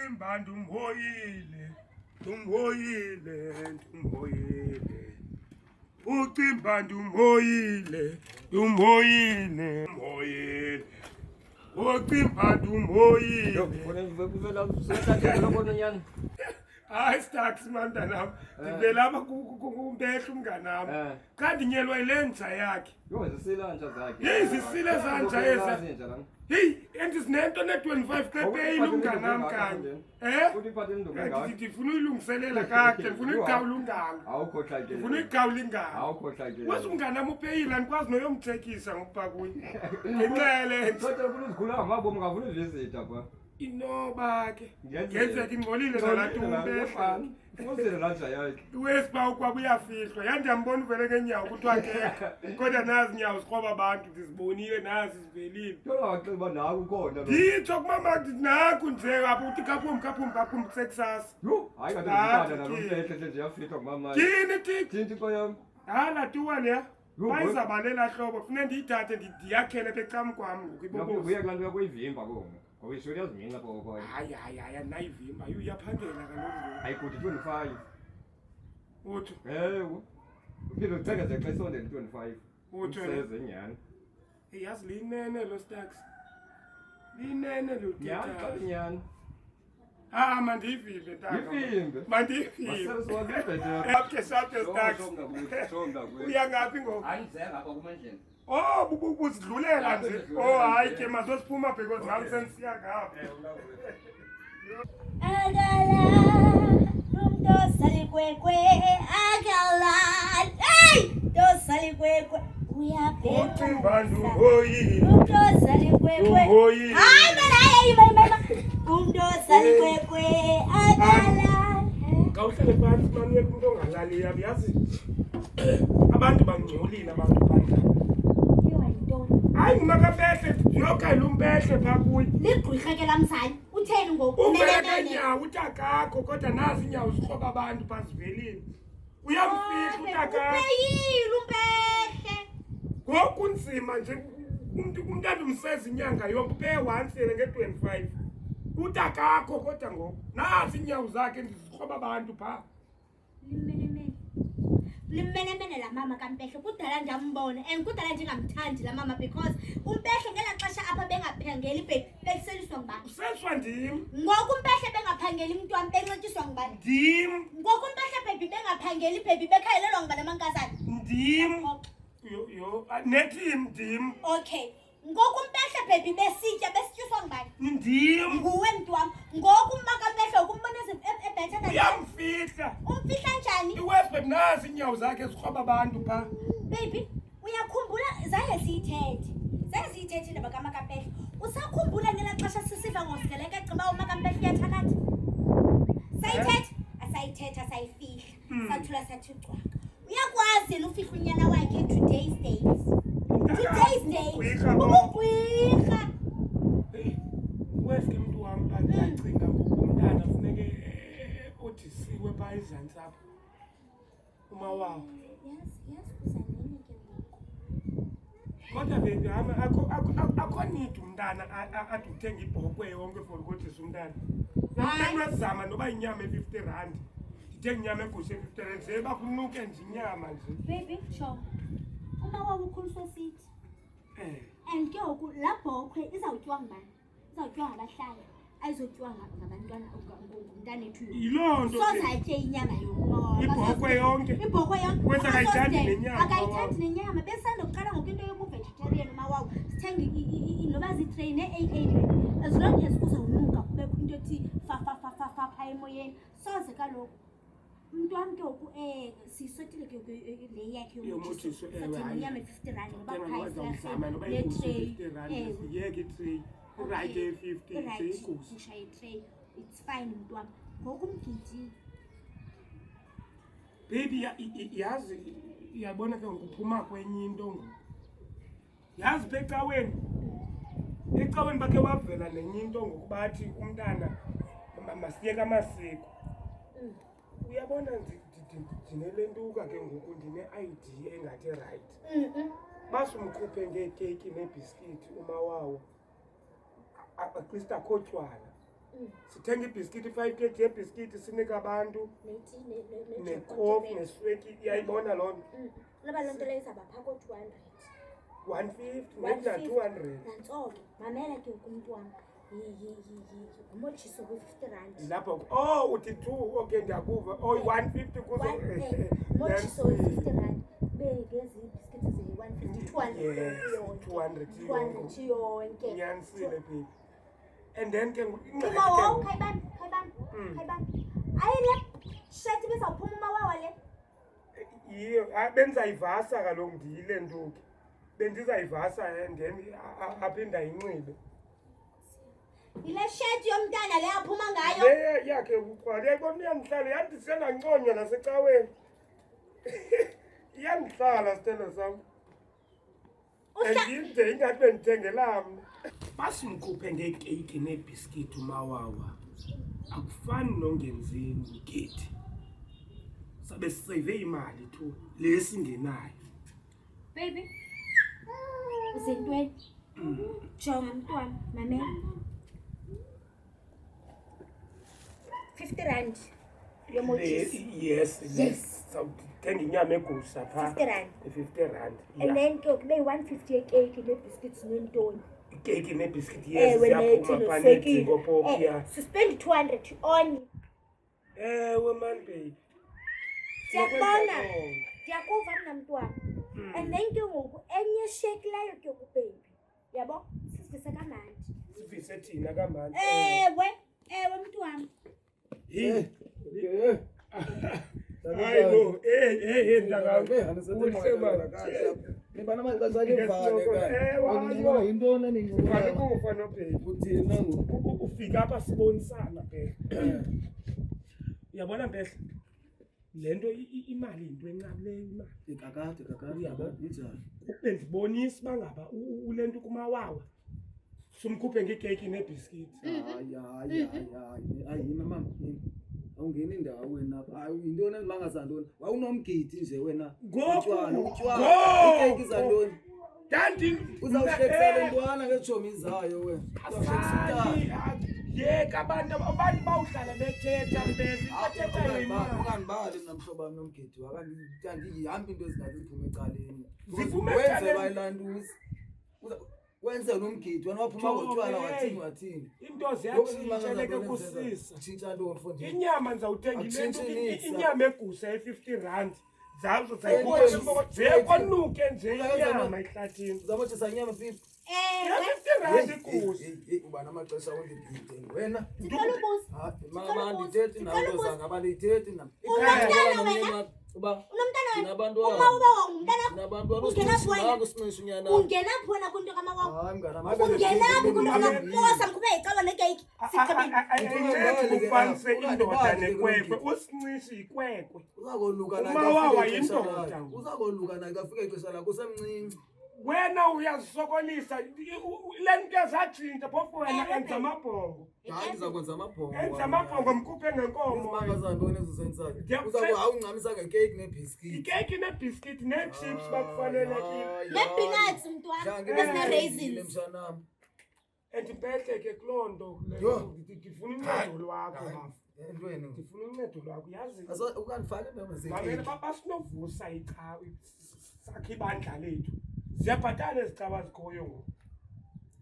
ucimba ndumhoyile ucimba ndumhoyile ucimba ndumhoyile hayi Stax mantanam ndivela apha kumpehla umnganam kanti nyelwa yile nja yakhe yeyi zisile zanja ezi heyi endizinento ne-25 kepeyile umnganam kanye ndifuna uyilungiselela kakhe ndifuna uyigawula unganga wesi umnganam upeyile andikwazi noyomthekisa ngokupha kuye ngenxele inoba ke ngenzeka ingcolile zalatumpefa iwesi ba ukwaba uyafihlwa yandiyambona uvele ngeenyawo kuthiwa ke kodwa nazi inyawo zikroba abantu ndizibonile nazi zivelile nditsho kumama ndithi naku nje apho uthi kaphum kusekusasa tyini tiki hala tuwa leya bayizabalela hlobo funeka ndiyithathe ndiyakhele pecam kwam ngoku hayi andinayivimba uyaphangela kaloku ayikuthi 25 uthi ewe uphinde uthengeze xa isondele 25 uthi sezenyani yazi linene lo Stax linene lo nyani mandiyivimbe ntaka mandiyivimbe Stax uyangaphi ngoku buzidlulela nje hayi ke mazosiphuma because nami sendisiya ngapha akala umntosalikwekwe akala tosalikwekwe ucimba ndumhoyile umntosalikwekwe hayi mana umntosalikwekwe akala kawuhlale phansi mamyeka umuntu ongalaliyo yazi abantu bangcolile abantu phandle hayi ngumakaphehle ndiyokayela umphehle phaa kuye ligqwirha ke lamzali utheni ngoku uvele nyawo uthi akakho kodwa nazi inyawo zikroba abantu phaa zivelile uyamfihla upeyile umphehle ngoku nzima nje umntana umseza inyanga yonke upeye wansele nge-25 uthi akakho kodwa ngoku nazi inyawo zakhe ndizikroba abantu phaa limenemene la mama kaMpehlo kudala ndiyambona and kudala ndingamthandi la mama because uMpehlo ngelaa xesha apha bengaphangeli beseliswa ngubani useliswa ndim ngoku uMpehlo bengaphangeli mntwana bencediswa ngubani ndim ngoku uMpehlo bhebi bengaphangeli bhebi bekhayelelwa ngubani amankazana ndim netim ndim okay ngoku uMpehlo bhebi besitya besityiswa ngubani ndim nguwe mntwam ngoku umakaMpehlo kumbona ebhetha uyamfihla umfihla njani iwesbet nazi inyawo zakhe zikroba abantu phaa baby uyakhumbula zaye siyithethile bakamaKaMpehlo usakhumbula ngelaa xesha sisiva ngosikeleke gqiba umakaMpehlo uyathakatha sayithetha sayifihla sathula sathi cwaka uyakwazi yena ufihla unyana wakhe today's day ubugwirha weske mntu wam ndiyacinga ngoku umntana funeke odisiwe phaa ezantsi apho umawawo kodwa bebi akho nidi umntana ade uthenga ibhokwe yonke for ukodisa umntana enazama noba inyama e-50 ndithenga inyama egusha e-50 ze bakunuke nje inyama nje baby sure umawawo ukhuliswe sithi and ke ngoku laa bhokhwe izawutyiwa ngubani izawutyiwa ngabahlali ayizotyiwa ngabantwana ngumntanethu yiloo nto sozatye inyama ibhokhwe yonke wesa akayithandi nenyama besandokuqala ngoku into yobu-vegetarian umawawo sithenge noba ziitrayi ne-AA as long as kuzawunuka kubekho into ethi fafafafafa phaa emoyeni soze kaloku umntwam ke ngoku siyisotile ke le yakhe yomuinyama e-50 noba netrayi right e-50 usha yetrayi it's fine mntwam ngoku umgidile baby yazi uyabona ke ngokuphuma kwenye into ngoku yazi pha ecaweni bakhe wavela nenye into ngokubathi umntana masiyeke amasiko uyabona ndinelentuka ke ngoku ndine-ID engathi right basumkhuphe ngeekeyiki neebhiskithi umawawo at least akho tywala sithenga ibhiskithi 5 kg yebhiskithi sinika abantu nekofi nesweki iyayibona loo nto noba loo nto leyo izabapha ko-200 150 ngenza 200 nantsolo mamela ke kumntwana ngumotshiso kwi-50 rand lapho uthi 2 okay ndiyakuva 150 kuzo motshiso we-50 rand begezi ibhiskithi ze-150 200 yonke nyanisile baby and then ke umawawa khayibani ayi le sheti bezawuphuma umawawa le yiyo bendizayivasa kaloku ndiyile ntuke bendizayivasa and then aphinda inxibe yile sheti yomntana le aphuma ngayo le yakhe ukwala yayibona iyandihlala yandisendanconywa nasecaweni iyandihlala sithelo sam andide ingathi bendithengela mna basimkhuphe ngeekeyiki neebhiskithi umawawa akufani nongenzeni ugethi sabe siseyive imali tu le singenayo baby uzintweni jonga mntwana mamela 50 rand yomochisi yes sawuthenga inyama egusa phaa 50 rand 50 rand and then ke kube 150 yekeyiki neebhiskithi nentoni ikeyiki neebhiskithi ewe ziyaphuma phaa needingopokia suspend 200 only ewe man baby siyakubona ndiyakuva mna mntwana and then ke ngoku enye eshekileyo ke kubaby yabo sisivise kamandi sivise thina kamandi ewe mntwana hayibo ndakakufa nobheki ufika apha sibonisana phela uyabona mpehla le nto imali yinto encabileyo imali kakade injani bendibonisa uba ngaba ule nto kumawawa sumkhuphe ngekeyiki neebhiskithi hayi mama awungeni indawo wena hayi yintoni ezimangazantoni wawunomgidi nje wena utywala ikeyiki zantoni kanti uzawuhlekisela ntwana ngeetshomi zayo wena yeka abantu bawuhlala bethetha bethetha imali ungandibali mna mhlobo wam nomgidi wakandihambi into ezingathi ziphume ecaleni Ziphume wenze ecaleni? bayilantuzi wenze nomgidi wena waphuma ngotywala wathini into ziyatshintshele kusisa tshintsha ntoni mfondini inyama ndizawuthenga ile nto Atshintshe inyama egusa ye-50 rand zazo zayekwanuke nje inyama ehlathini uzamotshisa inyama pipi ye-50 rand igusa uba namaxesha wendibhide wena sicela ubuza mama ndithethi nanto zanga abandithethi nam uba unomntana unyana ungena phona kwinto kamawawa hayi mngana ungenaphi kwinto kamawawa samkhuphe yicawa nekeyiki ufanise indoda nekwekwe usincishe yikwekwe uzakoluka umawawa yindoda uzakoluka naye afika ixesha lakho usemncinci wena uyazisokolisa le nto ezatshintsha phofu wena enza amabhongo hayi ndizakwenza amabhongo enza amabhongo mkhuphe ngenkomo izimangazantoni ezizenzayo uzawuncamisa ngekeyiki nebhiskithi ikeyiki nebhiskithi neechips bakufanelekile nee-peanuts mntwana ezine-raisins mshanam andiphethe ke kuloo nto ndifuna uncedo lwakho baba entweni ndifuna uncedo lwakho yazi ukandifake mamele basinovusa icawa sakhe ibandla lethu ziyabhatala ezi cawa zikhoyo ngoku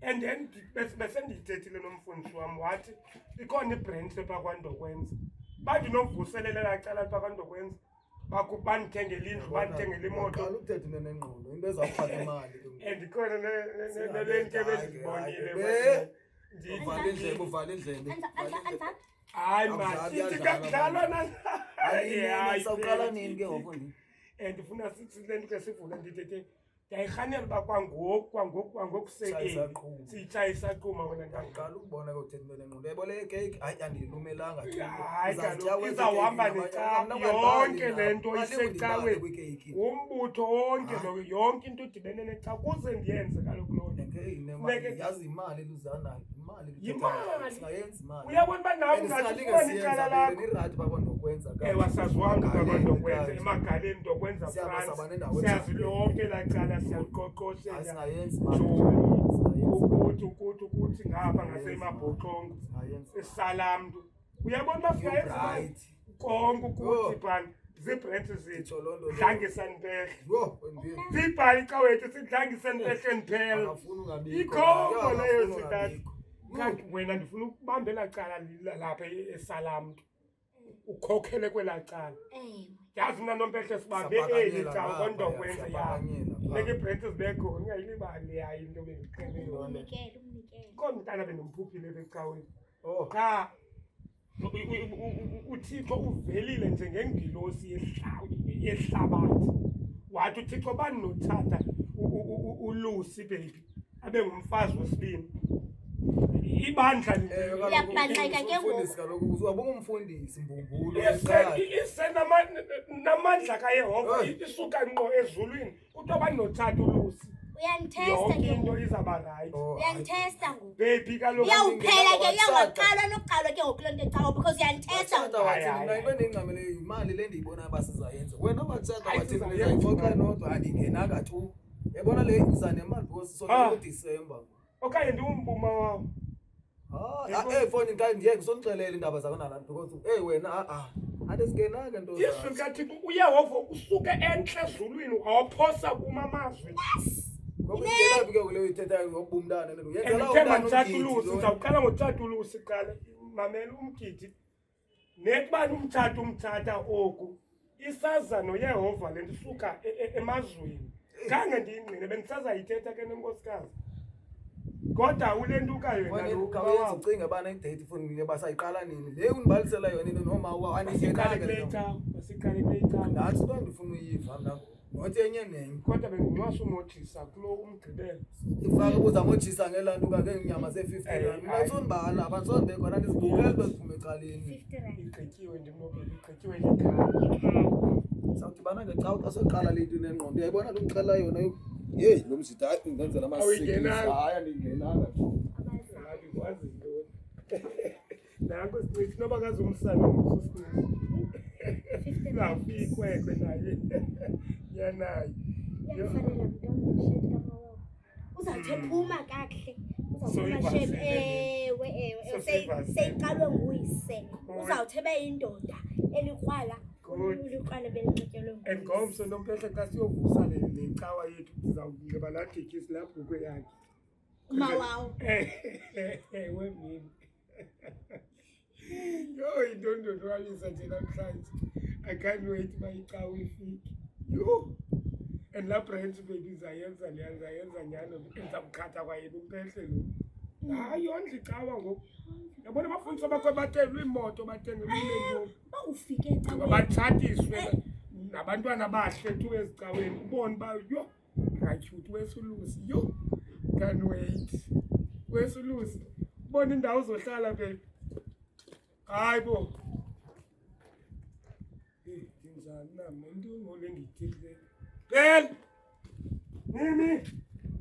and then bese ndiyithethile nomfundisi wam wathi ikhona ibranch lepha kwandokwenza bandinovuselela laa cala lepha kwandokwenza bandithengele indlu bandithengele imoto qala ukuthetha into enengqondo into ezawuphatha imali and ikhona nale nto ebendibonile uvala indlebe hayi madlalwa sawuqala nini ke ngofundini ndifuna sithi le nto ke sivule ndithethe ndiyayirhanela uba kwangoku sekeni siyitshayisa quma wena qala ukubona ke uthetha into enengqondo yebo le keyiki hayi andiyilumelanga hayi kaloku izawuhamba necawa yonke le nto isecaweni umbutho wonke lo yonke into udibene necawa kuze ndiyenze kaloku loo nto yazi imali eluzanayo singayenzi imali uyabona uba nawe ungazifumana icala lakho irathi bakwandokwenza wasaziwanga kwakondokwenza emagaleni ndokwenza france siyazi lonke laa cala siyaliqoqoshela singayenzi imali ukuthi ngapha ngasemabhoxongo esalamntu uyabona bafika konke ukuthi bani zibrands zethu dlange sanpehle zibhali xa wethu sidlange sanpehle nphela ikhombo leyo sithatha kanti wena ndifuna ukubambela cala lapha esalamntu ukhokhele kwela cala yazi mna nompehle sibambe eli cala kodwa kwenza yami neke ibrands bekhona ungayilibali yayo into bengiqele yona kodwa mntana bendimphuphile becaweni cha uThixo uvelile njengengilosi yehlabathi wathi uThixo banothatha uLucy baby abe ngumfazi wesibini ibandla Liyabaleka ke ngoku. Umfundisi kaloku uzwabonga umfundisi mbumbulo namandla kaYehova isuka ngqo ezulwini kuthiwa banothatha uLucy Uyantesta ke into izaba right uyantesta ngoku. baby kaloku Uyawuphela ke uyawaqala nokuqala ke ngoku lento echawo because uyantesta Wathanda wathi mina into endingqamele imali le ndiyibona basizayenza wena wathanda wathi ngizayixoxa nodwa andingenanga tu yabona le iza nemali because sona ngoDisemba okanye ndiwumbuma wawo phone ngeke sonixelela indaba zakho nalapha because wena ade singenanga nto Yesu kathi uYehova usuke enhle ezulwini awaphosa kumamazwe ngoba ngelabi ke kuleyo ithethayo ngobumntana nento yenza la Themba Mthatha-Lusi ngizawuqala ngoThatha-Lusi qala mamela umgidi nekubani umthatha oku isaza noYehova lento isuka emazweni kange ndiyingqine bendisazayithetha ke nenkosikazi kodwa ulentuka yona lokho ucinga bana idate phone basayiqala nini le unibalisela yona into noma anisekale later nathi into ndifuna uyiva mna ngothi enye nenye kodwa benginwasa umothisa kulo umgqibelo ifaka uzamotshisa ngelanto ka ke inyama ze50 rand mina sonibala abasonde khona ndizibukele beziphume ecaleni igqityiwe ndimnobile igqityiwe likhaya sawudibana ngecawu xa soqala le nto nengqondo uyayibona lo mxela yona hey lo mzitha ngenzela amasiko haya ndingenanga abazali kwazi into nanko sithi noba kazumsana umsusithi ngafikwekwe naye yanayo Yafanele mntwana shit kama wao. Uzathe phuma kahle. Uzawuphuma shit seyiqalwe nguyise. Uzawuthe beyindoda elikrwala uliqale belinxityelwe and ngomso nompehle xa siyovusa le cawa yethu sizawungeba laa tekisi laa bhukwe yakhe mawawo. wemini yo into ndonwabisa nje namhlanje I can't wait uba icawa ifike yo and laa branch baby izayenza nyano ndizamkhatha kwayena umpehle lo hayi yondla icawa ngoku yabona abafundisi bakho batelwe iimoto batengelwe iinto Ufike ecaweni. batshatiswe nabantwana bahle tu ezicaweni ubone uba yo ratyuthi weSulusi yo can't wait weSulusi ubona indawo zohlala baby hayi bo njani na into ngole ngithile phela mimi